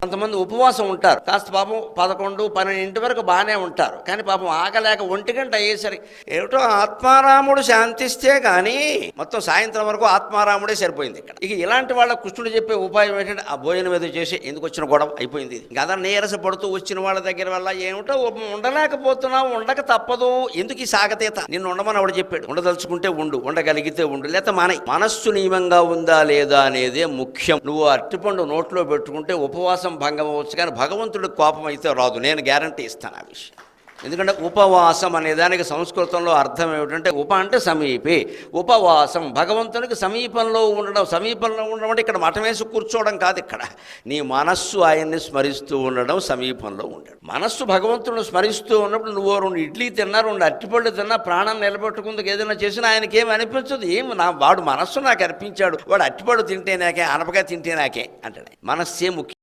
కొంతమంది ఉపవాసం ఉంటారు, కాస్త పాపం 11, 12 వరకు బాగానే ఉంటారు, కానీ పాపం ఆగలేక 1 గంట అయ్యేసరికి ఏమిటో ఆత్మారాముడు శాంతిస్తే కానీ మొత్తం సాయంత్రం వరకు ఆత్మారాముడే సరిపోయింది ఇక్కడ. ఇక ఇలాంటి వాళ్ళ కృష్ణుడు చెప్పే ఉపాయం ఏంటంటే ఆ భోజనం ఏదో చేసి ఎందుకు వచ్చిన గొడవ అయిపోయింది. ఇంకా అలా నీరస పడుతూ వచ్చిన వాళ్ళ దగ్గర వల్ల ఏమిటో ఉండలేకపోతున్నావు, ఉండక తప్పదు, ఎందుకు ఈ సాగతీత, నిన్ను ఉండమని ఆవిడ చెప్పాడు. ఉండదలుచుకుంటే ఉండు, ఉండగలిగితే ఉండు, లేకపోతే మానే. మనస్సు నియమంగా ఉందా లేదా అనేదే ముఖ్యం. నువ్వు అరటిపండు నోట్లో పెట్టుకుంటే ఉపవాసం భంగం అవ్వచ్చు, కానీ భగవంతుడికి కోపం అయితే రాదు. నేను గ్యారంటీ ఇస్తాను ఆ విషయం. ఎందుకంటే ఉపవాసం అనే దానికి సంస్కృతంలో అర్థం ఏమిటంటే ఉప అంటే సమీపే, ఉపవాసం భగవంతునికి సమీపంలో ఉండడం అంటే ఇక్కడ మఠం వేసి కూర్చోవడం కాదు. ఇక్కడ నీ మనస్సు ఆయన్ని స్మరిస్తూ ఉండడం, సమీపంలో ఉండడం. మనస్సు భగవంతుడిని స్మరిస్తూ ఉన్నప్పుడు నువ్వు 2 ఇడ్లీ తిన్నా, 2 అరటిపళ్ళు తిన్నా, ప్రాణం నిలబెట్టుకుందుకు ఏదైనా చేసినా ఆయనకి ఏమి అనిపించదు. వాడు మనస్సు నాకు అర్పించాడు, వాడు అరటిపళ్ళు తింటే నాకే, అనపకాయ తింటే నాకే అంటాడు. మనస్సే ముఖ్యం.